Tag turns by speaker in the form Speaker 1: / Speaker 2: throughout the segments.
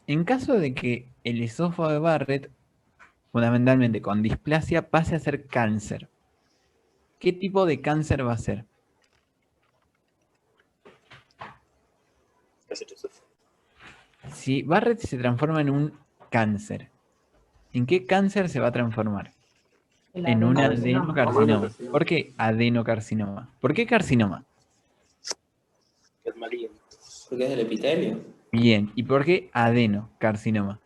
Speaker 1: En caso de que el esófago de Barrett, fundamentalmente con displasia, pase a ser cáncer, ¿qué tipo de cáncer va a ser? Si Barrett se transforma en un cáncer, ¿en qué cáncer se va a transformar?
Speaker 2: El
Speaker 1: En un
Speaker 2: adenocarcinoma.
Speaker 1: adenocarcinoma. ¿Por qué adenocarcinoma? ¿Por qué carcinoma?
Speaker 3: Es maligno.
Speaker 4: Porque es del epitelio.
Speaker 1: Bien. ¿Y por qué adenocarcinoma?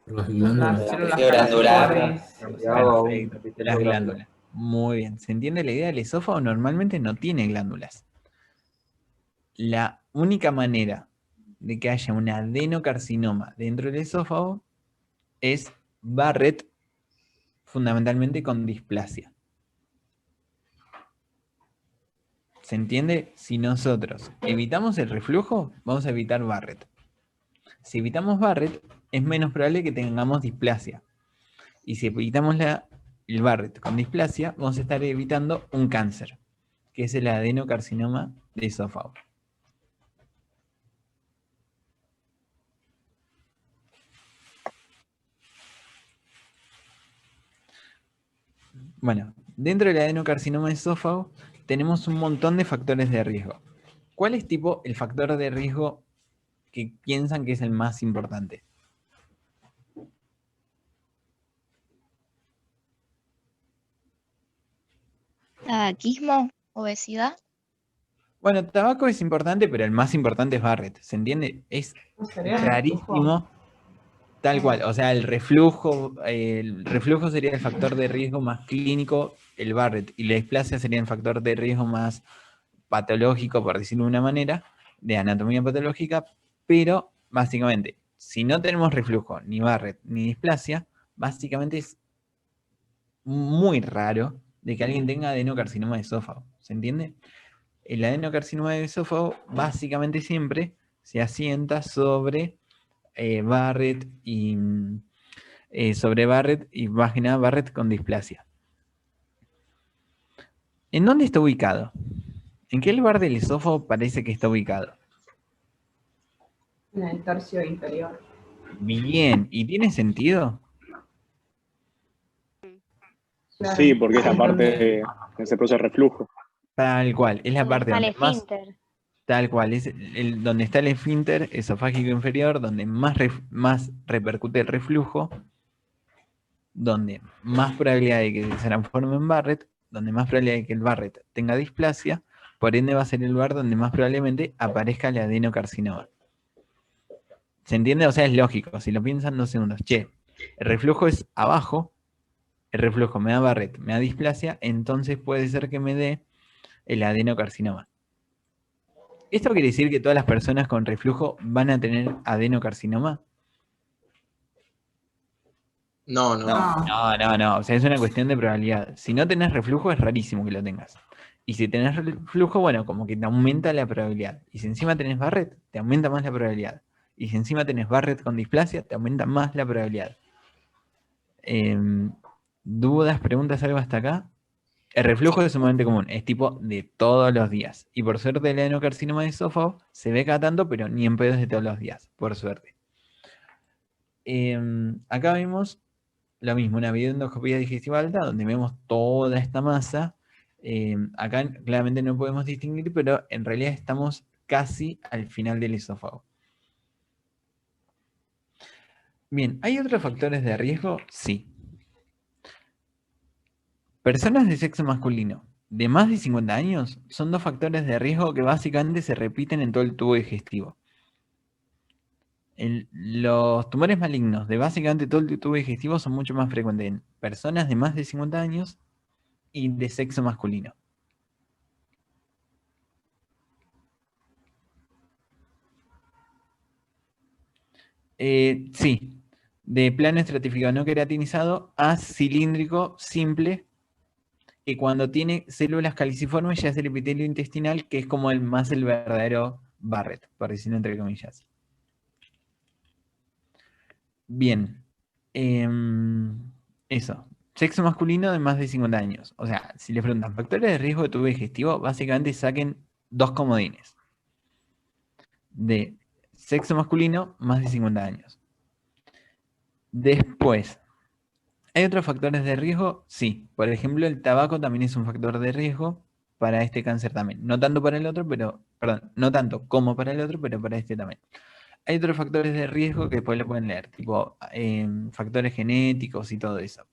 Speaker 5: Las glándulas.
Speaker 2: Las células
Speaker 4: Epitelio glandular.
Speaker 2: canalizadoras.
Speaker 1: Perfecto. Las glándulas. Muy bien. ¿Se entiende la idea? El esófago normalmente no tiene glándulas. La única manera de que haya un adenocarcinoma dentro del esófago es Barrett, fundamentalmente con displasia. ¿Se entiende? Si nosotros evitamos el reflujo, vamos a evitar Barrett. Si evitamos Barrett, es menos probable que tengamos displasia. Y si evitamos el Barrett con displasia, vamos a estar evitando un cáncer, que es el adenocarcinoma de esófago. Bueno, dentro del adenocarcinoma de esófago tenemos un montón de factores de riesgo. ¿Cuál es tipo el factor de riesgo que piensan que es el más importante?
Speaker 6: Tabaquismo, obesidad.
Speaker 1: Bueno, tabaco es importante, pero el más importante es Barrett. ¿Se entiende? Es
Speaker 2: ¿Sería el
Speaker 1: rarísimo. Tal cual. O sea, el reflujo sería el factor de riesgo más clínico, el Barrett, y la displasia sería el factor de riesgo más patológico, por decirlo de una manera, de anatomía patológica, pero básicamente, si no tenemos reflujo, ni Barrett, ni displasia, básicamente es muy raro de que alguien tenga adenocarcinoma de esófago. ¿Se entiende? El adenocarcinoma de esófago básicamente siempre se asienta sobre Barrett y más que nada Barrett con displasia. ¿En dónde está ubicado? ¿En qué lugar del esófago parece que está ubicado?
Speaker 2: En el tercio inferior.
Speaker 1: Bien, ¿y tiene sentido?
Speaker 2: Claro.
Speaker 3: Sí, porque es la parte que se produce reflujo.
Speaker 1: Tal cual, es la
Speaker 6: Donde
Speaker 1: parte
Speaker 6: está el
Speaker 1: donde más...
Speaker 6: esfínter.
Speaker 1: Tal cual, es donde está el esfínter esofágico inferior, donde más repercute el reflujo, donde más probabilidad de que se transforme en Barrett, donde más probabilidad de que el Barrett tenga displasia, por ende va a ser el lugar donde más probablemente aparezca el adenocarcinoma. ¿Se entiende? O sea, es lógico, si lo piensan 2 segundos. Che, el reflujo es abajo, el reflujo me da Barrett, me da displasia, entonces puede ser que me dé el adenocarcinoma. ¿Esto quiere decir que todas las personas con reflujo van a tener adenocarcinoma?
Speaker 4: No.
Speaker 1: No. O sea, es una cuestión de probabilidad. Si no tenés reflujo, es rarísimo que lo tengas. Y si tenés reflujo, bueno, como que te aumenta la probabilidad. Y si encima tenés Barrett, te aumenta más la probabilidad. Y si encima tenés Barrett con displasia, te aumenta más la probabilidad. ¿Dudas, preguntas, algo hasta acá? El reflujo es sumamente común, es tipo de todos los días. Y por suerte el adenocarcinoma de esófago se ve cada tanto, pero ni en pedos de todos los días, por suerte. Acá vemos lo mismo, una videoendoscopía digestiva alta, donde vemos toda esta masa. Acá claramente no podemos distinguir, pero en realidad estamos casi al final del esófago. Bien, ¿hay otros factores de riesgo? Sí. Personas de sexo masculino de más de 50 años son 2 factores de riesgo que básicamente se repiten en todo el tubo digestivo. Los tumores malignos de básicamente todo el tubo digestivo son mucho más frecuentes en personas de más de 50 años y de sexo masculino. Sí, de plano estratificado no queratinizado a cilíndrico simple, que cuando tiene células caliciformes ya es el epitelio intestinal, que es como el verdadero Barrett, por decirlo entre comillas. Bien, eso. Sexo masculino de más de 50 años. O sea, si les preguntan factores de riesgo de tubo digestivo, básicamente saquen 2 comodines. De Sexo masculino, más de 50 años. Después, ¿hay otros factores de riesgo? Sí. Por ejemplo, el tabaco también es un factor de riesgo para este cáncer también. No tanto para el otro, pero, perdón, no tanto como para el otro, pero para este también. Hay otros factores de riesgo que después lo pueden leer, tipo factores genéticos y todo eso.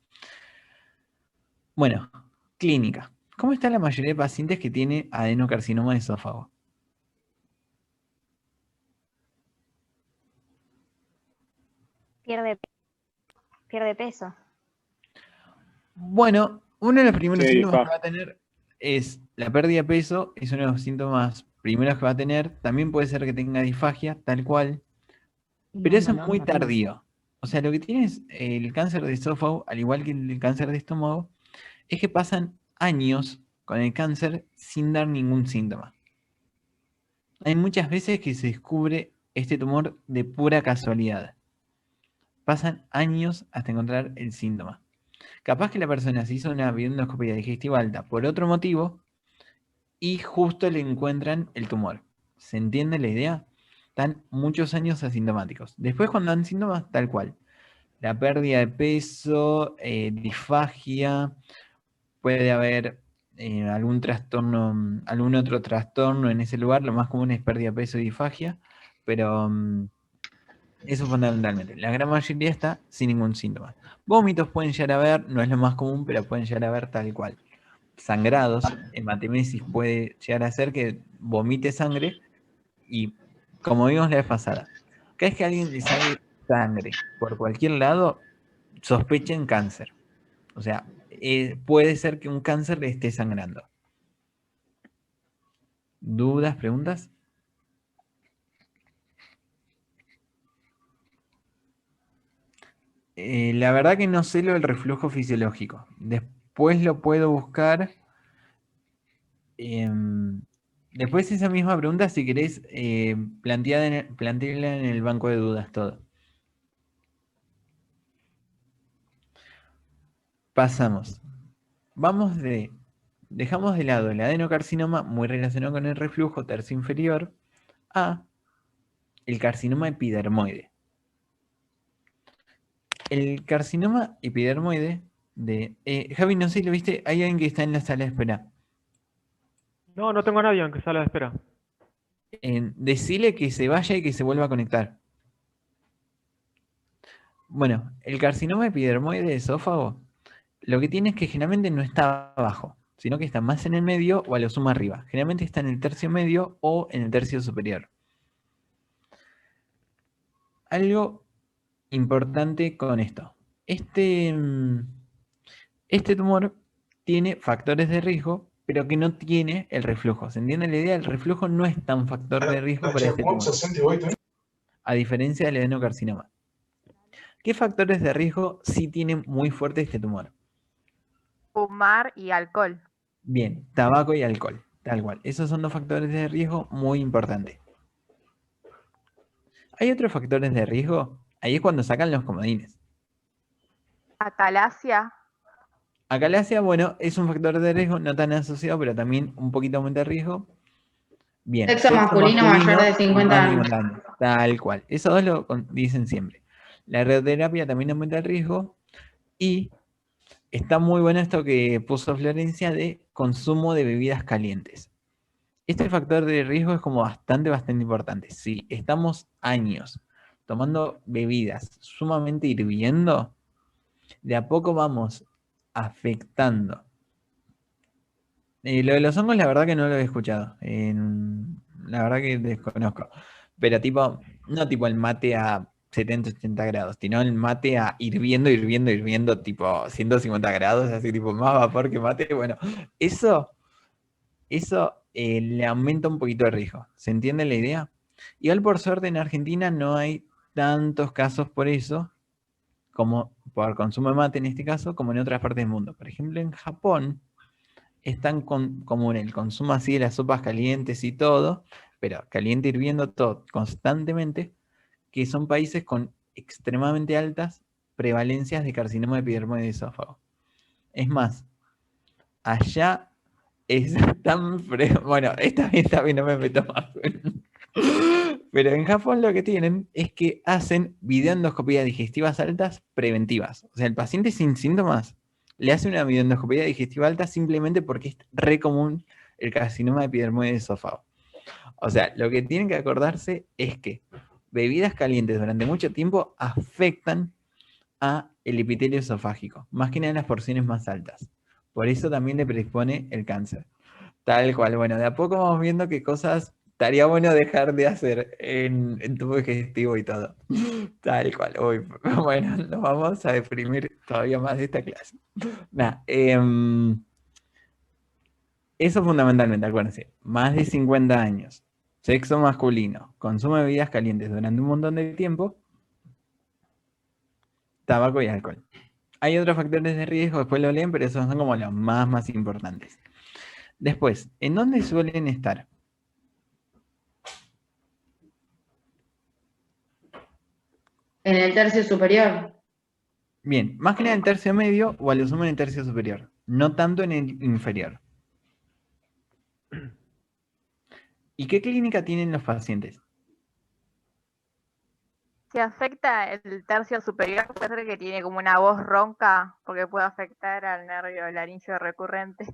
Speaker 1: Bueno, clínica. ¿Cómo está la mayoría de pacientes que tiene adenocarcinoma de esófago?
Speaker 7: Pierde peso.
Speaker 1: Bueno, uno de los primeros
Speaker 3: Sí,
Speaker 1: síntomas que va a tener es la pérdida de peso, es uno de los síntomas primeros que va a tener. También puede ser que tenga disfagia, tal cual, pero eso es muy tardío. O sea, lo que tiene es el cáncer de esófago, al igual que el cáncer de estómago, es que pasan años con el cáncer sin dar ningún síntoma. Hay muchas veces que se descubre este tumor de pura casualidad. Pasan años hasta encontrar el síntoma. Capaz que la persona se hizo una endoscopia digestiva alta por otro motivo y justo le encuentran el tumor. ¿Se entiende la idea? Están muchos años asintomáticos. Después cuando dan síntomas, tal cual. La pérdida de peso, disfagia, puede haber algún trastorno, algún otro trastorno en ese lugar. Lo más común es pérdida de peso y disfagia, pero eso fundamentalmente. La gran mayoría está sin ningún síntoma. Vómitos pueden llegar a ver, no es lo más común, pero pueden llegar a ver tal cual. Sangrados, hematemesis puede llegar a ser que vomite sangre y, como vimos la vez pasada, cada vez que a alguien le sale sangre por cualquier lado, sospechen cáncer. O sea, puede ser que un cáncer le esté sangrando. ¿Dudas, preguntas? La verdad que no sé lo del reflujo fisiológico. Después lo puedo buscar. Después esa misma pregunta, si querés, plantearla en el banco de dudas todo. Pasamos. Dejamos de lado el adenocarcinoma, muy relacionado con el reflujo tercio inferior, a el carcinoma epidermoide. El carcinoma epidermoide de... Javi, no sé si lo viste, hay alguien que está en la sala de espera.
Speaker 8: No, no tengo a nadie en que sala de espera.
Speaker 1: Decile que se vaya y que se vuelva a conectar. Bueno, el carcinoma epidermoide de esófago, lo que tiene es que generalmente no está abajo, sino que está más en el medio o a lo sumo arriba. Generalmente está en el tercio medio o en el tercio superior. Algo importante con esto. Este tumor tiene factores de riesgo, pero que no tiene el reflujo. ¿Se entiende la idea? El reflujo no es tan factor de riesgo para este tumor, a diferencia del adenocarcinoma. ¿Qué factores de riesgo sí tiene muy fuerte este tumor?
Speaker 9: Fumar y alcohol.
Speaker 1: Bien, tabaco y alcohol, tal cual. Esos son dos factores de riesgo muy importantes. ¿Hay otros factores de riesgo? Ahí es cuando sacan los comodines.
Speaker 9: Acalasia.
Speaker 1: Acalasia, bueno, es un factor de riesgo no tan asociado, pero también un poquito aumenta el riesgo. Bien.
Speaker 10: Sexo masculino mayor de 50 años.
Speaker 1: Tal cual. Esos dos lo dicen siempre. La radioterapia también aumenta el riesgo. Y está muy bueno esto que puso Florencia de consumo de bebidas calientes. Este factor de riesgo es como bastante importante. Si estamos años tomando bebidas sumamente hirviendo, de a poco vamos afectando. Lo de los hongos, la verdad que no lo he escuchado. La verdad que desconozco. Pero no tipo el mate a 70, 80 grados, sino el mate a hirviendo, tipo 150 grados, así tipo más vapor que mate. Bueno, eso le aumenta un poquito el riesgo. ¿Se entiende la idea? Igual por suerte en Argentina no hay tantos casos por eso, como por consumo de mate en este caso, como en otras partes del mundo. Por ejemplo, en Japón es tan común el consumo así de las sopas calientes y todo, pero caliente hirviendo todo constantemente, que son países con extremadamente altas prevalencias de carcinoma epidermoide de esófago. Es más, allá es tan bueno, esta vez no me meto más. Pero en Japón lo que tienen es que hacen videoendoscopías digestivas altas preventivas. O sea, el paciente sin síntomas le hace una videoendoscopía digestiva alta simplemente porque es re común el carcinoma de epidermoide del esófago. O sea, lo que tienen que acordarse es que bebidas calientes durante mucho tiempo afectan a el epitelio esofágico, más que nada en las porciones más altas. Por eso también le predispone el cáncer. Tal cual. Bueno, de a poco vamos viendo qué cosas estaría bueno dejar de hacer en tubo digestivo y todo. Tal cual. Uy, bueno, nos vamos a deprimir todavía más de esta clase. Nah, eso fundamentalmente, acuérdense. Más de 50 años. Sexo masculino. Consumo de bebidas calientes durante un montón de tiempo. Tabaco y alcohol. Hay otros factores de riesgo, después lo leen, pero esos son como los más importantes. Después, ¿en dónde suelen estar?
Speaker 10: En el tercio superior.
Speaker 1: Bien, más que nada en el tercio medio o a lo sumo en el tercio superior, no tanto en el inferior. ¿Y qué clínica tienen los pacientes?
Speaker 9: Si afecta el tercio superior, puede ser que tiene como una voz ronca, porque puede afectar al nervio laríngeo recurrente.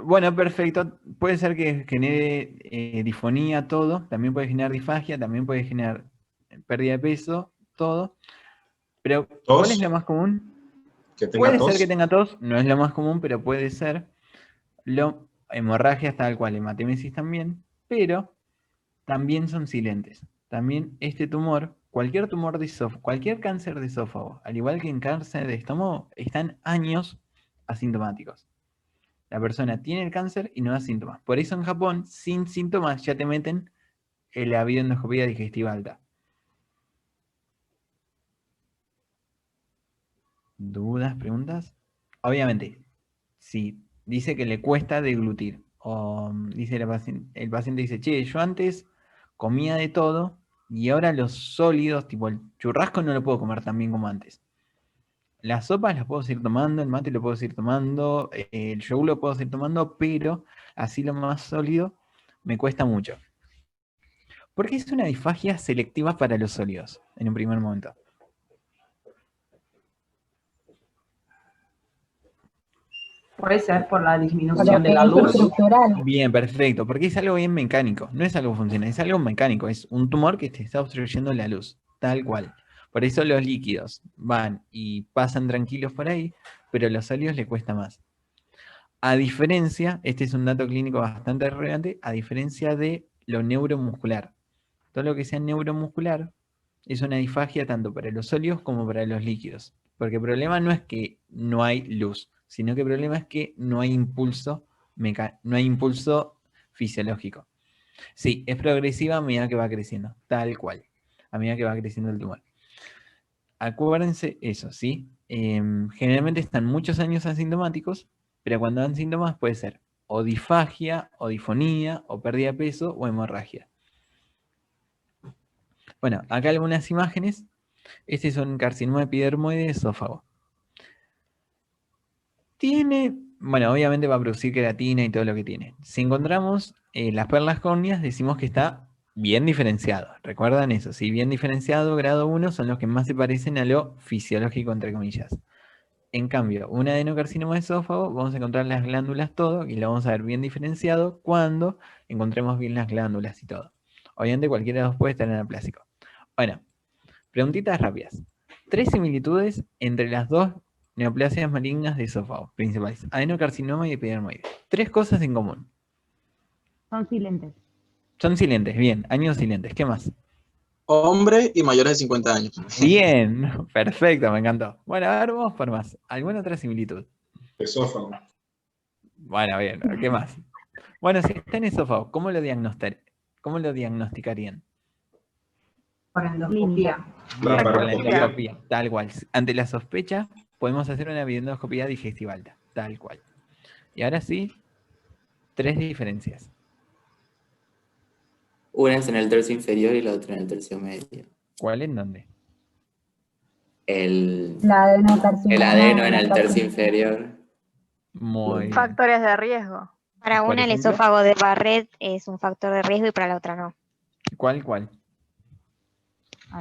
Speaker 1: Bueno, perfecto. Puede ser que genere disfonía, todo. También puede generar disfagia, también puede generar pérdida de peso, todo. Pero, ¿cuál es lo más común?
Speaker 5: Que tenga
Speaker 1: Puede
Speaker 5: tos.
Speaker 1: ser que tenga tos, no es lo más común, pero puede ser. Hemorragias tal cual, hematemesis también, pero también son silentes. También este tumor, cualquier tumor de esófago, cualquier cáncer de esófago, al igual que en cáncer de estómago, están años asintomáticos. La persona tiene el cáncer y no da síntomas. Por eso en Japón, sin síntomas, ya te meten la videoendoscopía digestiva alta. ¿Dudas, preguntas? Obviamente, si dice que le cuesta deglutir, o dice el paciente dice, che, yo antes comía de todo y ahora los sólidos, tipo el churrasco no lo puedo comer tan bien como antes. Las sopas las puedo seguir tomando, el mate lo puedo seguir tomando, el yogur lo puedo seguir tomando, pero así lo más sólido me cuesta mucho. Porque es una disfagia selectiva para los sólidos, en un primer momento.
Speaker 2: Puede ser por la disminución de la luz.
Speaker 1: Bien, perfecto, porque es algo bien mecánico, no es algo funcional, es algo mecánico, es un tumor que te está obstruyendo la luz, tal cual. Por eso los líquidos van y pasan tranquilos por ahí, pero a los sólidos le cuesta más. A diferencia, este es un dato clínico bastante relevante, a diferencia de lo neuromuscular. Todo lo que sea neuromuscular es una disfagia tanto para los sólidos como para los líquidos. Porque el problema no es que no hay luz, sino que el problema es que no hay impulso fisiológico. Sí, es progresiva a medida que va creciendo, tal cual, a medida que va creciendo el tumor. Acuérdense eso, ¿sí? Generalmente están muchos años asintomáticos, pero cuando dan síntomas puede ser o disfagia, o disfonía, o pérdida de peso, o hemorragia. Bueno, acá algunas imágenes. Este es un carcinoma epidermoide de esófago. Tiene, bueno, obviamente va a producir queratina y todo lo que tiene. Si encontramos las perlas córneas, decimos que está bien diferenciado. ¿Recuerdan eso? Sí, bien diferenciado, grado 1, son los que más se parecen a lo fisiológico, entre comillas. En cambio, un adenocarcinoma de esófago, vamos a encontrar las glándulas todo, y lo vamos a ver bien diferenciado cuando encontremos bien las glándulas y todo. Obviamente cualquiera de los puede estar anaplásico. Bueno, preguntitas rápidas. 3 similitudes entre las dos neoplasias malignas de esófago principales, adenocarcinoma y epidermoide. 3 cosas en común.
Speaker 7: Son silentes.
Speaker 1: Son silentes, bien, años silentes. ¿Qué más?
Speaker 4: Hombre y mayores de 50 años.
Speaker 1: Bien, perfecto, me encantó. Bueno, a ver, vamos por más. ¿Alguna otra similitud?
Speaker 5: Esófago.
Speaker 1: Bueno, bien, ¿qué más? Bueno, si está en esófago, ¿cómo lo diagnosticarían?
Speaker 2: Por endoscopía.
Speaker 1: Bien, por la
Speaker 5: Laparoscopía.
Speaker 1: endoscopía, tal cual. Ante la sospecha, podemos hacer una videoendoscopía digestiva alta, tal cual. Y ahora sí, 3 diferencias.
Speaker 4: Una es en el tercio inferior y la otra en el tercio medio.
Speaker 1: ¿Cuál en dónde?
Speaker 4: El
Speaker 7: La
Speaker 4: adeno en el tercio inferior.
Speaker 1: Muy bien.
Speaker 9: Factores de riesgo.
Speaker 6: Para
Speaker 1: Por
Speaker 6: una el
Speaker 1: ejemplo.
Speaker 6: esófago de Barrett es un factor de riesgo y para la otra no.
Speaker 1: ¿Cuál?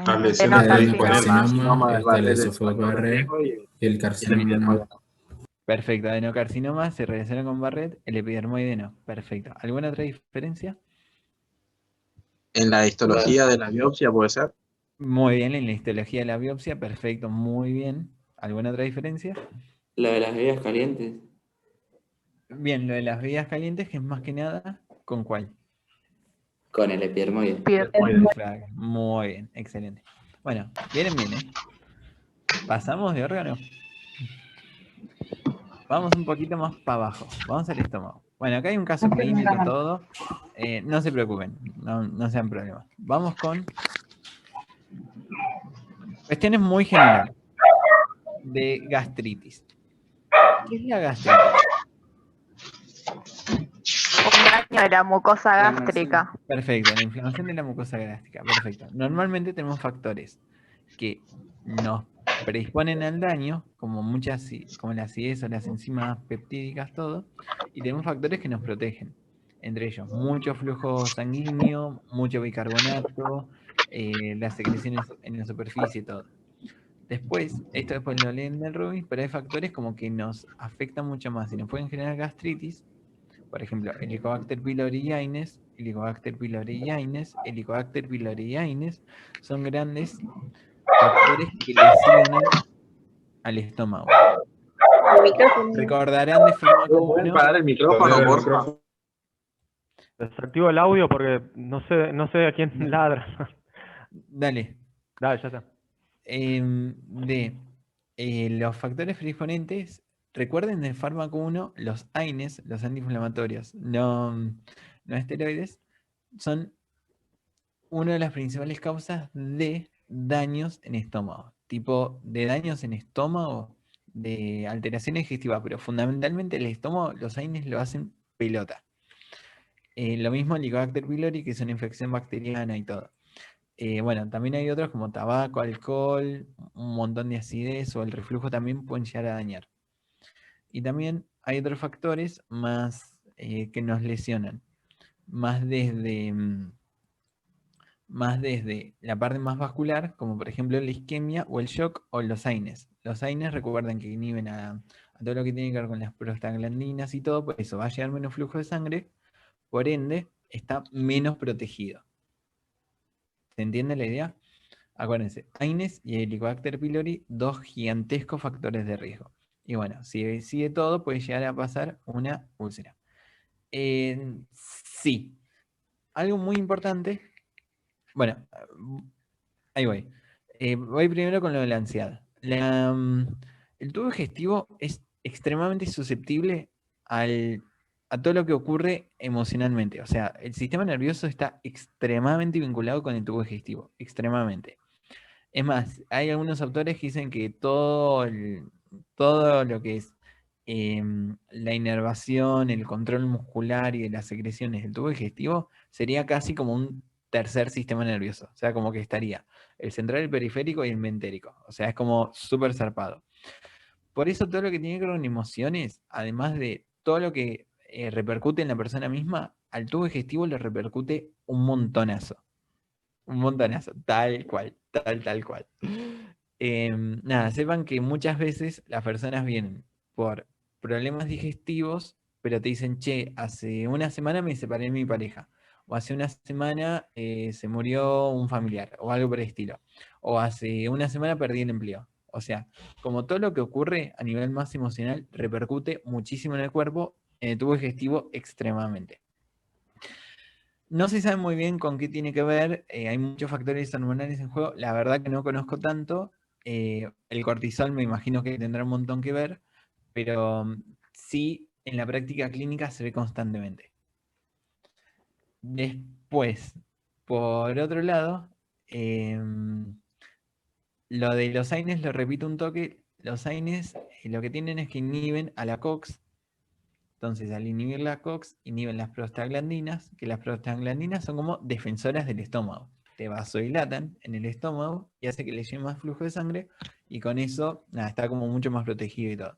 Speaker 5: Las lesiones
Speaker 9: Adenocarcinoma.
Speaker 5: está el esófago Barrett y el carcinoma.
Speaker 1: Perfecto, adenocarcinoma se relaciona con Barrett, el epidermoide no. Perfecto. ¿Alguna otra diferencia?
Speaker 4: En la histología de la biopsia puede ser.
Speaker 1: Muy bien, en la histología de la biopsia, perfecto, muy bien. ¿Alguna otra diferencia?
Speaker 4: Lo de las bebidas calientes.
Speaker 1: Bien, lo de las bebidas calientes, que es más que nada, ¿con cuál?
Speaker 4: Con el epidermoide.
Speaker 1: Perfecto, muy bien, excelente. Bueno, vienen bien, ¿eh? Pasamos de órgano. Vamos un poquito más para abajo. Vamos al estómago. Bueno, acá hay un caso clínico todo. No se preocupen, no sean problemas. Vamos con cuestiones muy generales de gastritis. ¿Qué es la gastritis?
Speaker 9: Un daño de la mucosa gástrica.
Speaker 1: Perfecto, la inflamación de la mucosa gástrica. Perfecto. Normalmente tenemos factores que nos predisponen al daño, como como la acidez o las enzimas peptídicas, todo, y tenemos factores que nos protegen. Entre ellos, mucho flujo sanguíneo, mucho bicarbonato, las secreciones en la superficie, todo. Después, esto después lo leen del Rubin, pero hay factores como que nos afectan mucho más y nos pueden generar gastritis. Por ejemplo, Helicobacter pylori yaenes, Helicobacter pylori yaenes, Helicobacter pylori yaenes son grandes factores que lesionan al estómago. Recordarán de fármaco 1.
Speaker 4: Parar el micrófono, por favor.
Speaker 8: Desactivo el audio porque no sé a quién ladra.
Speaker 1: Dale.
Speaker 8: Dale, ya está.
Speaker 1: Los factores predisponentes, recuerden del fármaco 1, los AINES, los antiinflamatorios, no esteroides, son una de las principales causas de daños en estómago. Tipo de daños en estómago, de alteraciones digestivas, pero fundamentalmente el estómago, los AINES lo hacen pelota. Lo mismo el Helicobacter pylori, que es una infección bacteriana y todo. Bueno, también hay otros como tabaco, alcohol, un montón de acidez o el reflujo también pueden llegar a dañar. Y también hay otros factores más que nos lesionan, más desde la parte más vascular, como por ejemplo la isquemia o el shock o los AINES. Los AINES recuerden que inhiben a todo lo que tiene que ver con las prostaglandinas y todo, por eso va a llegar menos flujo de sangre, por ende está menos protegido. ¿Se entiende la idea? Acuérdense, AINES y Helicobacter pylori, dos gigantescos factores de riesgo. Y bueno, si sigue todo, puede llegar a pasar una úlcera. Sí. Algo muy importante. Bueno, ahí voy. Voy primero con lo de la ansiedad. El tubo digestivo es extremadamente susceptible a todo lo que ocurre emocionalmente. O sea, el sistema nervioso está extremadamente vinculado con el tubo digestivo. Extremadamente. Es más, hay algunos autores que dicen que todo lo que es la inervación, el control muscular y de las secreciones del tubo digestivo sería casi como un tercer sistema nervioso. O sea, como que estaría el central, el periférico y el mentérico. O sea, es como súper zarpado. Por eso todo lo que tiene que ver con emociones, además de todo lo que repercute en la persona misma, al tubo digestivo le repercute un montonazo. Un montonazo, tal cual, tal cual. Nada, sepan que muchas veces las personas vienen por problemas digestivos, pero te dicen, che, hace una semana me separé de mi pareja, o hace una semana se murió un familiar, o algo por el estilo, o hace una semana perdí el empleo. O sea, como todo lo que ocurre a nivel más emocional repercute muchísimo en el cuerpo, en el tubo digestivo extremadamente. No se sabe muy bien con qué tiene que ver, hay muchos factores hormonales en juego, la verdad que no conozco tanto, el cortisol me imagino que tendrá un montón que ver, pero sí en la práctica clínica se ve constantemente. Después, por otro lado, lo de los AINES, lo repito un toque, los AINES lo que tienen es que inhiben a la COX. Entonces, al inhibir la COX, inhiben las prostaglandinas, que las prostaglandinas son como defensoras del estómago. Te vasodilatan en el estómago y hace que le llegue más flujo de sangre y con eso, nada, está como mucho más protegido y todo.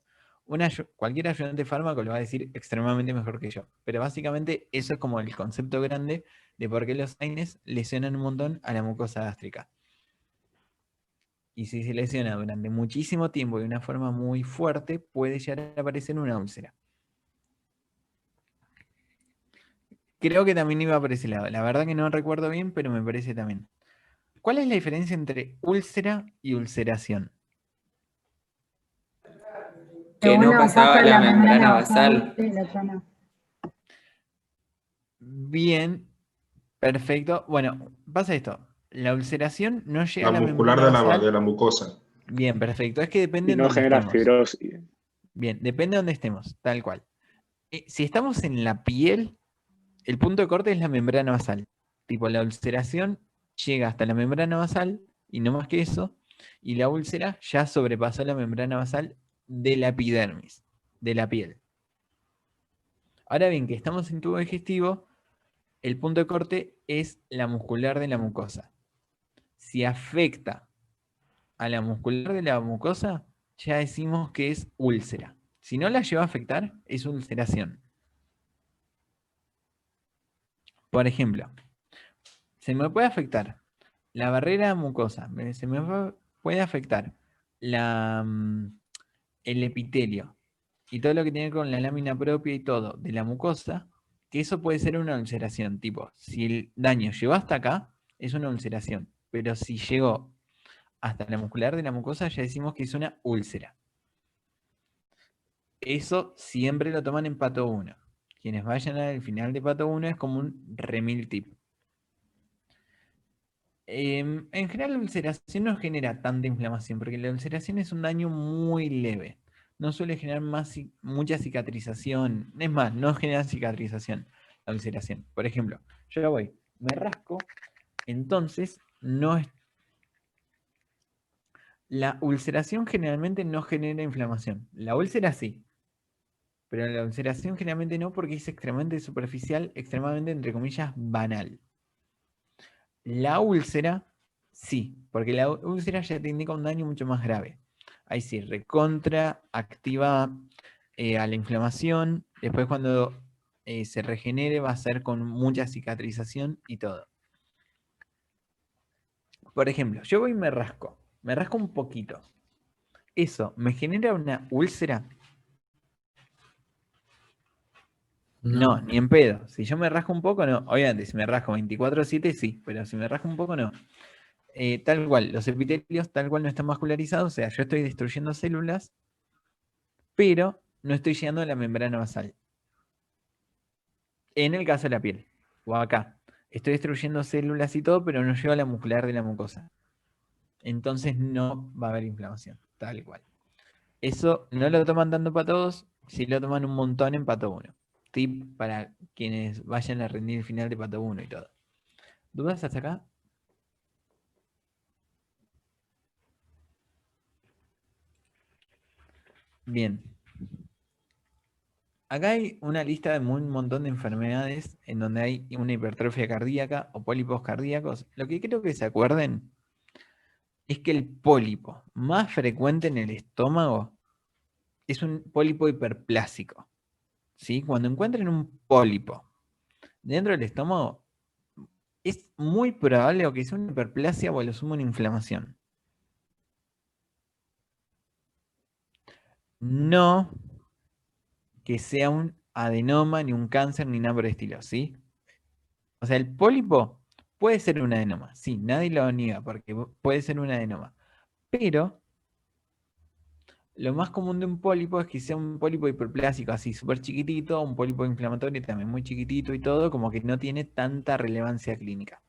Speaker 1: Cualquier ayudante de fármaco lo va a decir extremadamente mejor que yo. Pero básicamente eso es como el concepto grande de por qué los AINES lesionan un montón a la mucosa gástrica. Y si se lesiona durante muchísimo tiempo de una forma muy fuerte, puede llegar a aparecer una úlcera. Creo que también iba por ese lado. La verdad que no recuerdo bien, pero me parece también. ¿Cuál es la diferencia entre úlcera y ulceración?
Speaker 11: Que no
Speaker 7: Uno
Speaker 11: pasaba
Speaker 7: pasa
Speaker 11: la
Speaker 7: la
Speaker 11: membrana basal.
Speaker 7: y el otro no.
Speaker 1: Bien, perfecto. Bueno, pasa esto. La ulceración no llega
Speaker 5: La
Speaker 1: a la
Speaker 5: muscular
Speaker 1: membrana
Speaker 5: de
Speaker 1: basal.
Speaker 5: la mucosa.
Speaker 1: Bien, perfecto. Es que depende
Speaker 3: Y
Speaker 1: en
Speaker 3: no
Speaker 1: dónde
Speaker 3: genera
Speaker 1: estemos.
Speaker 3: fibrosis.
Speaker 1: Bien, depende de dónde estemos, tal cual. Si estamos en la piel, el punto de corte es la membrana basal. Tipo, la ulceración llega hasta la membrana basal y no más que eso, y la úlcera ya sobrepasó la membrana basal de la epidermis, de la piel. Ahora bien, que estamos en tubo digestivo, el punto de corte es la muscular de la mucosa. Si afecta a la muscular de la mucosa, ya decimos que es úlcera. Si no la lleva a afectar, es ulceración. Por ejemplo, se me puede afectar la barrera mucosa, se me puede afectar el epitelio y todo lo que tiene con la lámina propia y todo de la mucosa, que eso puede ser una ulceración. Tipo, si el daño llegó hasta acá, es una ulceración. Pero si llegó hasta la muscular de la mucosa, ya decimos que es una úlcera. Eso siempre lo toman en pato 1. Quienes vayan al final de pato 1 es como un remil tip. En general la ulceración no genera tanta inflamación, porque la ulceración es un daño muy leve. No suele generar mucha cicatrización. Es más, no genera cicatrización la ulceración. Por ejemplo, yo voy, me rasco, entonces no es... La ulceración generalmente no genera inflamación. La úlcera sí, pero la ulceración generalmente no, porque es extremadamente superficial, extremadamente, entre comillas, banal. La úlcera, sí, porque la úlcera ya te indica un daño mucho más grave. Ahí sí, recontra, activa a la inflamación. Después cuando se regenere va a ser con mucha cicatrización y todo. Por ejemplo, yo voy y me rasco un poquito. ¿Eso me genera una úlcera? No, ni en pedo. Si yo me rasco un poco, no. Obviamente, si me rasco 24/7, sí, pero si me rasco un poco, no. Tal cual, los epitelios tal cual no están vascularizados, o sea, yo estoy destruyendo células, pero no estoy llegando a la membrana basal. En el caso de la piel, o acá, estoy destruyendo células y todo, pero no llego a la muscular de la mucosa. Entonces no va a haber inflamación, tal cual. Eso no lo toman tanto para todos, sí lo toman un montón en pato 1. Tip para quienes vayan a rendir el final de pato 1 y todo. ¿Dudas hasta acá? Bien. Acá hay una lista de un montón de enfermedades en donde hay una hipertrofia cardíaca o pólipos cardíacos. Lo que creo que se acuerden es que el pólipo más frecuente en el estómago es un pólipo hiperplásico. ¿Sí? Cuando encuentren un pólipo dentro del estómago, es muy probable o que sea una hiperplasia o a lo sumo una inflamación. No que sea un adenoma, ni un cáncer, ni nada por el estilo, ¿sí? O sea, el pólipo puede ser un adenoma, sí, nadie lo niega, porque puede ser un adenoma. Pero lo más común de un pólipo es que sea un pólipo hiperplásico, así súper chiquitito, un pólipo inflamatorio también muy chiquitito y todo, como que no tiene tanta relevancia clínica.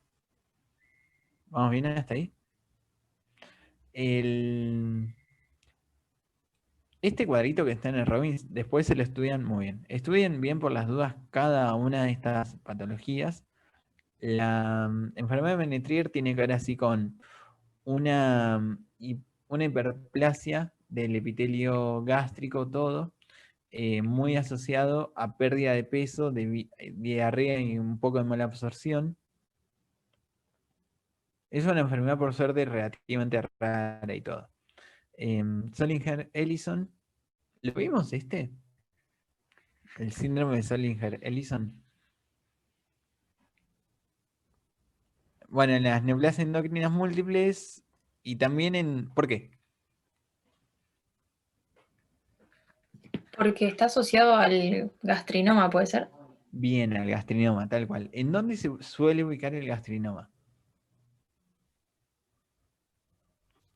Speaker 1: ¿Vamos bien hasta ahí? Este cuadrito que está en el Robbins, después se lo estudian muy bien. Estudien bien por las dudas cada una de estas patologías. La enfermedad de Menetrier tiene que ver así con una hiperplasia del epitelio gástrico, todo, muy asociado a pérdida de peso, de diarrea y un poco de mala absorción. Es una enfermedad, por suerte, relativamente rara y todo. Zollinger-Ellison, ¿lo vimos este? El síndrome de Zollinger-Ellison. Bueno, las neoplasias endocrinas múltiples Y también ¿por qué?
Speaker 12: Porque está asociado al gastrinoma, ¿puede ser?
Speaker 1: Bien, al gastrinoma, tal cual. ¿En dónde se suele ubicar el gastrinoma?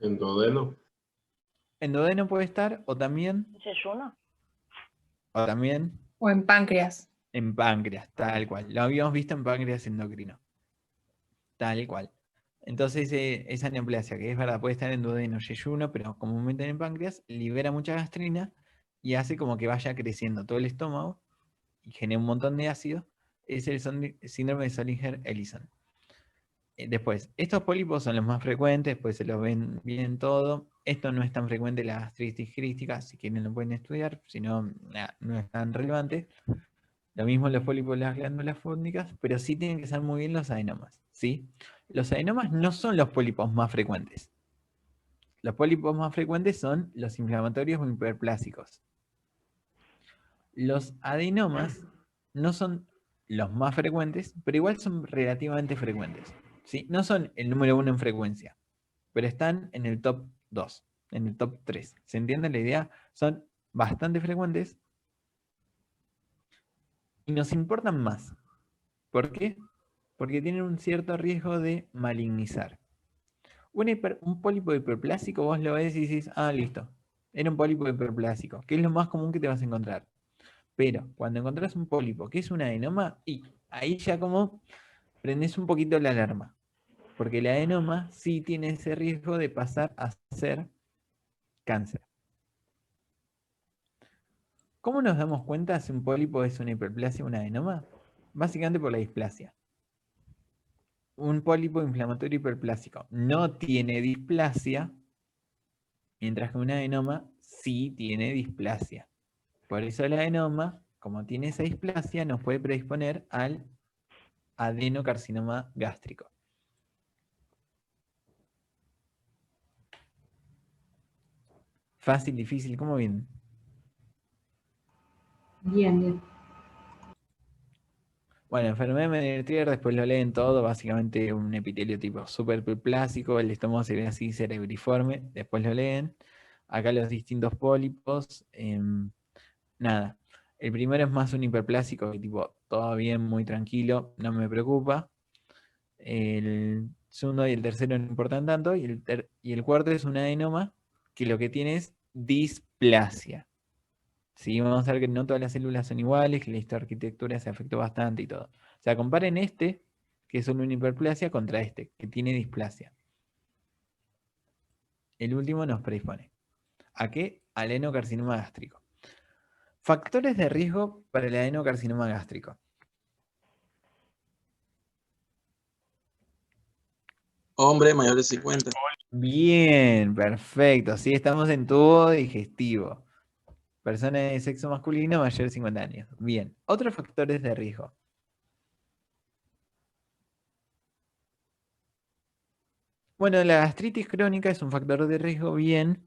Speaker 5: En duodeno.
Speaker 1: En duodeno puede estar, o también
Speaker 12: O en páncreas.
Speaker 1: en páncreas, tal cual. Lo habíamos visto en páncreas endocrino. Tal cual. Entonces, esa neoplasia, que es verdad, puede estar en duodeno, yeyuno, pero comúnmente en páncreas, libera mucha gastrina y hace como que vaya creciendo todo el estómago y genera un montón de ácido. Es el síndrome de Zollinger-Ellison. Después, estos pólipos son los más frecuentes, después se los ven bien todo. Esto no es tan frecuente la gastritis crística, si quieren lo pueden estudiar, si no, no es tan relevante. Lo mismo los pólipos de las glándulas fúngicas, pero sí tienen que ser muy bien los adenomas, ¿sí? Los adenomas no son los pólipos más frecuentes. Los pólipos más frecuentes son los inflamatorios o hiperplásicos. Los adenomas no son los más frecuentes, pero igual son relativamente frecuentes, ¿sí? No son el número 1 en frecuencia, pero están en el top 2, en el top 3. ¿Se entiende la idea? Son bastante frecuentes y nos importan más. ¿Por qué? Porque tienen un cierto riesgo de malignizar. Un pólipo hiperplásico vos lo ves y decís, ah, listo, era un pólipo hiperplásico, que es lo más común que te vas a encontrar. Pero cuando encontrás un pólipo que es un adenoma, y ahí ya como prendés un poquito la alarma. Porque el adenoma sí tiene ese riesgo de pasar a ser cáncer. ¿Cómo nos damos cuenta si un pólipo es una hiperplasia o un adenoma? Básicamente por la displasia. Un pólipo inflamatorio hiperplásico no tiene displasia, mientras que un adenoma sí tiene displasia. Por eso el adenoma, como tiene esa displasia, nos puede predisponer al adenocarcinoma gástrico. Fácil, difícil, ¿cómo vienen?
Speaker 2: Bien, bien.
Speaker 1: Bueno, enfermedad de Menninger, después lo leen todo, básicamente un epitelio tipo superplásico, el estómago se ve así cerebriforme, después lo leen. Acá los distintos pólipos, nada. El primero es más un hiperplásico, que tipo, todo bien, muy tranquilo, no me preocupa. El segundo y el tercero no importan tanto, y el cuarto es un adenoma, que lo que tiene es displasia. Sí, vamos a ver que no todas las células son iguales, que la histoarquitectura se afectó bastante y todo. O sea, comparen este, que es solo una hiperplasia, contra este, que tiene displasia. El último nos predispone. ¿A qué? Al adenocarcinoma gástrico. Factores de riesgo para el adenocarcinoma gástrico.
Speaker 4: Hombre mayor de 50.
Speaker 1: Bien, perfecto. Sí, estamos en tubo digestivo. Persona de sexo masculino mayor de 50 años. Bien. Otros factores de riesgo. Bueno, la gastritis crónica es un factor de riesgo, bien.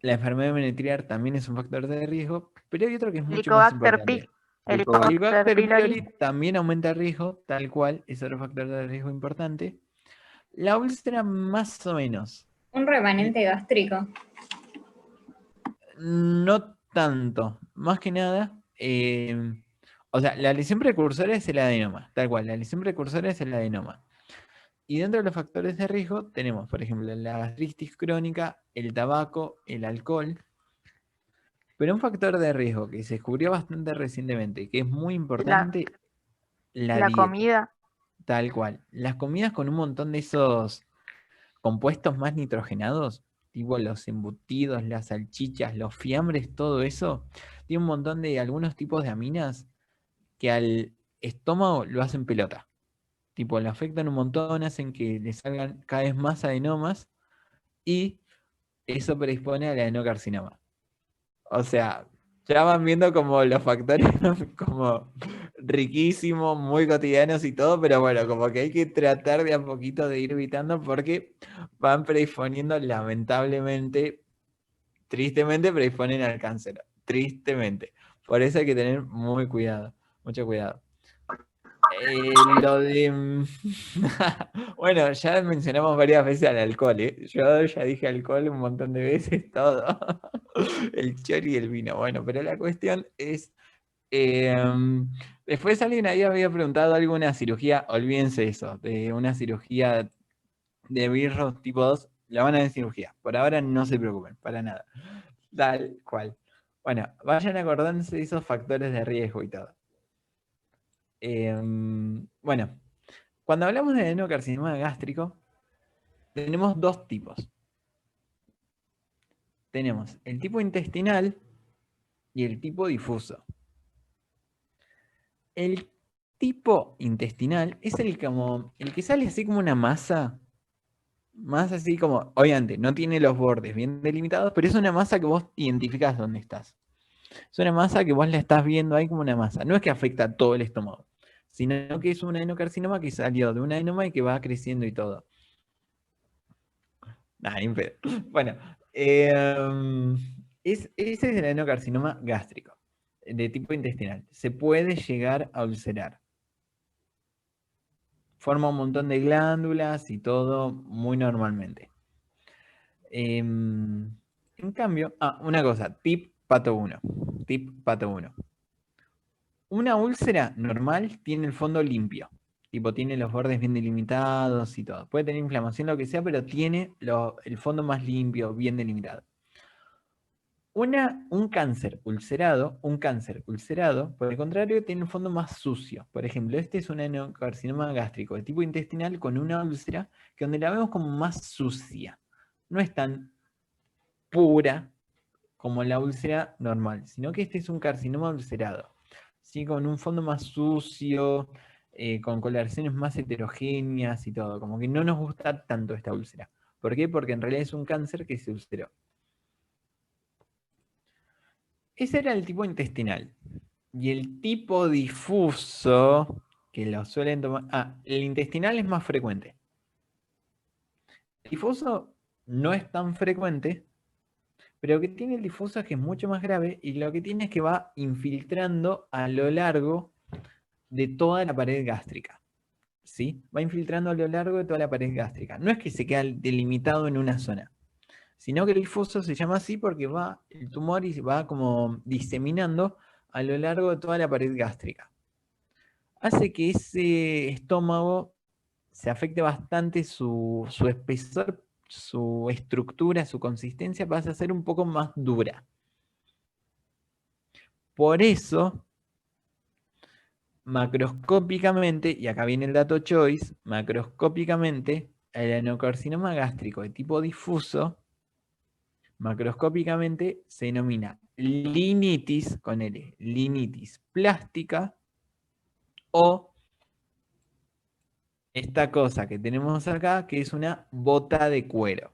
Speaker 1: La enfermedad menetriar también es un factor de riesgo, pero hay otro que es mucho más importante. Helicobacter pylori también aumenta el riesgo, tal cual, es otro factor de riesgo importante. La úlcera más o menos.
Speaker 13: Un remanente gástrico.
Speaker 1: No tanto, más que nada, o sea, la lesión precursora es el adenoma, tal cual, la lesión precursora es el adenoma. Y dentro de los factores de riesgo tenemos, por ejemplo, la gastritis crónica, el tabaco, el alcohol. Pero un factor de riesgo que se descubrió bastante recientemente, que es muy importante, la dieta.
Speaker 9: Comida.
Speaker 1: Tal cual. Las comidas con un montón de esos compuestos más nitrogenados, tipo los embutidos, las salchichas, los fiambres, todo eso, tiene un montón de algunos tipos de aminas que al estómago lo hacen pelota. Tipo, lo afectan un montón, hacen que le salgan cada vez más adenomas y eso predispone al adenocarcinoma. O sea, ya van viendo como los factores como riquísimos, muy cotidianos y todo, pero bueno, como que hay que tratar de a poquito de ir evitando porque van predisponiendo lamentablemente, tristemente predisponen al cáncer, tristemente. Por eso hay que tener muy cuidado, mucho cuidado. Lo de... Bueno, ya mencionamos varias veces al alcohol, ¿eh? Yo ya dije alcohol un montón de veces, todo. El chori y el vino. Bueno, pero la cuestión es... después alguien ahí había preguntado alguna cirugía, olvídense eso, de una cirugía de birros tipo 2, la van a ver cirugía. Por ahora no se preocupen, para nada. Tal cual. Bueno, vayan acordándose de esos factores de riesgo y todo. Bueno, cuando hablamos de adenocarcinoma gástrico, tenemos dos tipos. Tenemos el tipo intestinal y el tipo difuso. El tipo intestinal es el que sale así como una masa, más así como, obviamente, no tiene los bordes bien delimitados, pero es una masa que vos identificás dónde estás. Es una masa que vos la estás viendo ahí como una masa. No es que afecta a todo el estómago, sino que es un adenocarcinoma que salió de un adenoma y que va creciendo y todo. Nah, ni pedo. Bueno, ese es el adenocarcinoma gástrico, de tipo intestinal. Se puede llegar a ulcerar. Forma un montón de glándulas y todo muy normalmente. En cambio, una cosa, tip pato 1. Tip pato 1. Una úlcera normal tiene el fondo limpio. Tipo, tiene los bordes bien delimitados y todo. Puede tener inflamación, lo que sea, pero tiene el fondo más limpio, bien delimitado. Un cáncer ulcerado, por el contrario, tiene un fondo más sucio. Por ejemplo, este es un adenocarcinoma gástrico de tipo intestinal con una úlcera que donde la vemos como más sucia. No es tan pura como la úlcera normal, sino que este es un carcinoma ulcerado. ¿Sí? Con un fondo más sucio, con coloraciones más heterogéneas y todo. Como que no nos gusta tanto esta úlcera. ¿Por qué? Porque en realidad es un cáncer que se ulceró. Ese era el tipo intestinal. Y el tipo difuso, que lo suelen tomar... el intestinal es más frecuente. El difuso no es tan frecuente, pero lo que tiene el difuso es que es mucho más grave y lo que tiene es que va infiltrando a lo largo de toda la pared gástrica. ¿Sí? Va infiltrando a lo largo de toda la pared gástrica. No es que se queda delimitado en una zona, sino que el difuso se llama así porque va el tumor y va como diseminando a lo largo de toda la pared gástrica. Hace que ese estómago se afecte bastante su espesor, su estructura, su consistencia pasa a ser un poco más dura. Por eso, macroscópicamente, y acá viene el dato choice, macroscópicamente, el adenocarcinoma gástrico de tipo difuso, macroscópicamente se denomina linitis, con L, linitis plástica, o esta cosa que tenemos acá, que es una bota de cuero.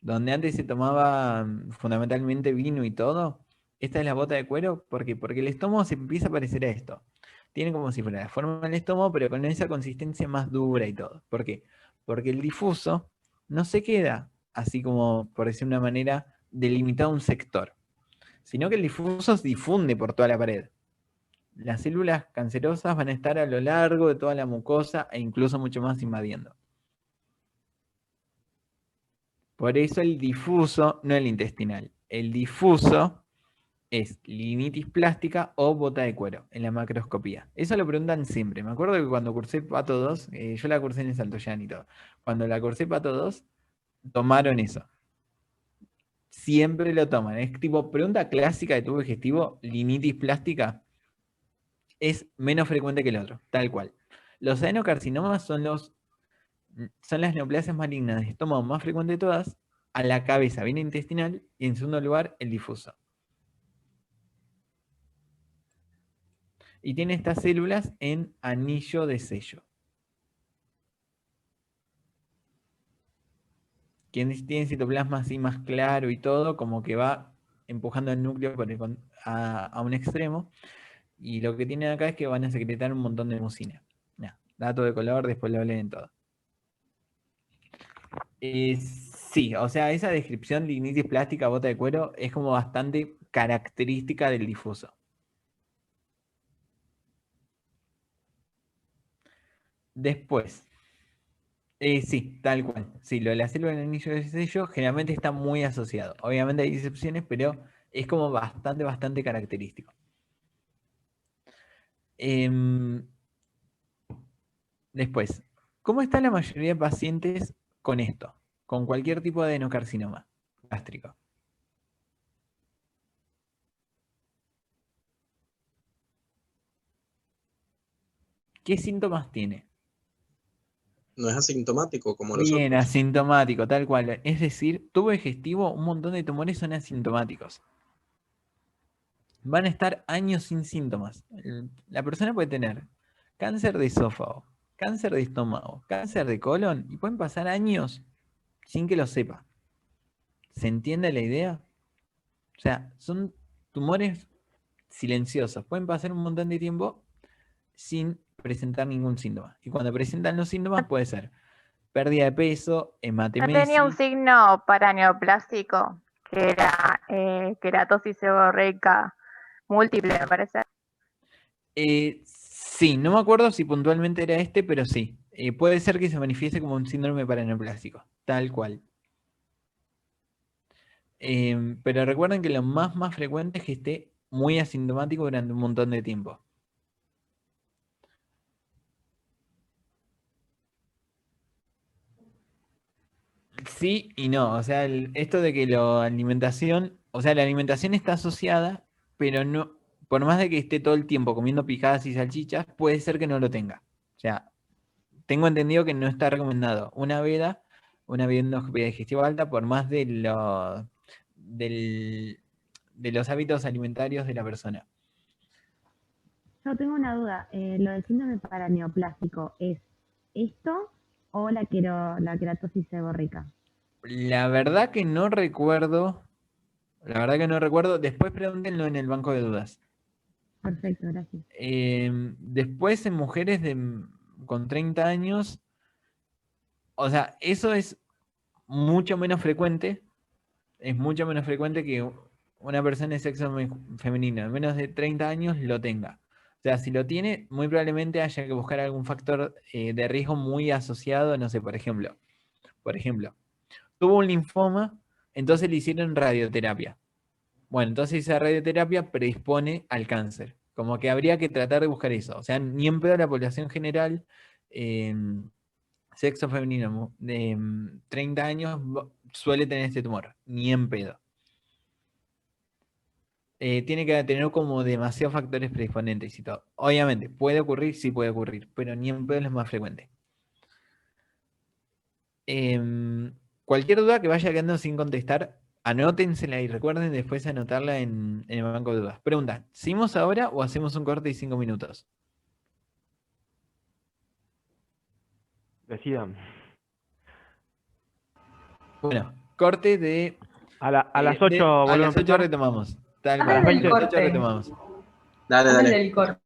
Speaker 1: Donde antes se tomaba fundamentalmente vino y todo, esta es la bota de cuero, ¿por qué? Porque el estómago se empieza a parecer a esto. Tiene como si fuera la forma del estómago, pero con esa consistencia más dura y todo. ¿Por qué? Porque el difuso no se queda así como, por decir una manera, delimitado a un sector, sino que el difuso se difunde por toda la pared. Las células cancerosas van a estar a lo largo de toda la mucosa e incluso mucho más invadiendo. Por eso el difuso, no el intestinal, el difuso es linitis plástica o bota de cuero en la macroscopía. Eso lo preguntan siempre. Me acuerdo que cuando cursé Pato 2, yo la cursé en el Santoyán y todo. Cuando la cursé Pato 2, tomaron eso. Siempre lo toman. Es tipo pregunta clásica de tubo digestivo, linitis plástica. Es menos frecuente que el otro, tal cual. Los adenocarcinomas son las neoplasias malignas de estómago más frecuentes de todas, a la cabeza viene intestinal y en segundo lugar el difuso. Y tiene estas células en anillo de sello. Quien tiene citoplasma así más claro y todo, como que va empujando el núcleo a un extremo. Y lo que tienen acá es que van a secretar un montón de mucina. Dato de color, después lo leen todo. Sí, o sea, esa descripción de linitis plástica, bota de cuero, es como bastante característica del difuso. Después. Sí, tal cual. Sí, lo de la célula del anillo de sello generalmente está muy asociado. Obviamente hay excepciones, pero es como bastante característico. Después, ¿cómo está la mayoría de pacientes con esto? Con cualquier tipo de adenocarcinoma gástrico. ¿Qué síntomas tiene?
Speaker 4: No es asintomático como los
Speaker 1: Bien,
Speaker 4: otros.
Speaker 1: asintomático, tal cual. Es decir, tubo digestivo, un montón de tumores son asintomáticos. Van a estar años sin síntomas. La persona puede tener cáncer de esófago, cáncer de estómago, cáncer de colon, y pueden pasar años sin que lo sepa. ¿Se entiende la idea? O sea, son tumores silenciosos. Pueden pasar un montón de tiempo sin presentar ningún síntoma. Y cuando presentan los síntomas puede ser pérdida de peso,
Speaker 9: No
Speaker 1: hematemesis.
Speaker 9: tenía un signo paraneoplásico, que era queratosis seborreica múltiple, me parece.
Speaker 1: Sí, no me acuerdo si puntualmente era este, pero sí. Puede ser que se manifieste como un síndrome paraneoplásico, tal cual. Pero recuerden que lo más frecuente es que esté muy asintomático durante un montón de tiempo. Sí y no, o sea, esto de que la alimentación está asociada, pero no, por más de que esté todo el tiempo comiendo picadas y salchichas, puede ser que no lo tenga. O sea, tengo entendido que no está recomendado una endoscopia digestiva alta, por más de los hábitos alimentarios de la persona.
Speaker 7: Yo tengo una duda. Lo del síndrome paraneoplásico, ¿es esto o la queratosis seborreica?
Speaker 1: La verdad que no recuerdo. Después pregúntenlo en el banco de dudas.
Speaker 7: Perfecto, gracias.
Speaker 1: Después en mujeres con 30 años, o sea, eso es mucho menos frecuente. Es mucho menos frecuente que una persona de sexo femenino de menos de 30 años lo tenga. O sea, si lo tiene, muy probablemente haya que buscar algún factor de riesgo muy asociado, no sé, por ejemplo, tuvo un linfoma, entonces le hicieron radioterapia. Bueno, entonces esa radioterapia predispone al cáncer. Como que habría que tratar de buscar eso. O sea, ni en pedo la población general, sexo femenino de 30 años suele tener este tumor. Ni en pedo. Tiene que tener como demasiados factores predisponentes y todo. Obviamente, puede ocurrir, sí puede ocurrir, pero ni en pedo es más frecuente. Cualquier duda que vaya quedando sin contestar, anótensela y recuerden después anotarla en el banco de dudas. Pregunta, ¿seguimos ahora o hacemos un corte de 5 minutos?
Speaker 8: Decidan.
Speaker 1: Bueno, corte de...
Speaker 8: A las 8
Speaker 1: a
Speaker 8: volvemos
Speaker 1: las
Speaker 8: a
Speaker 1: 8
Speaker 8: empezar.
Speaker 1: retomamos. Tal
Speaker 8: A
Speaker 1: cual,
Speaker 8: las 20.
Speaker 1: a las 8 retomamos.
Speaker 4: Dale,
Speaker 2: Antes
Speaker 4: dale.
Speaker 2: del corte.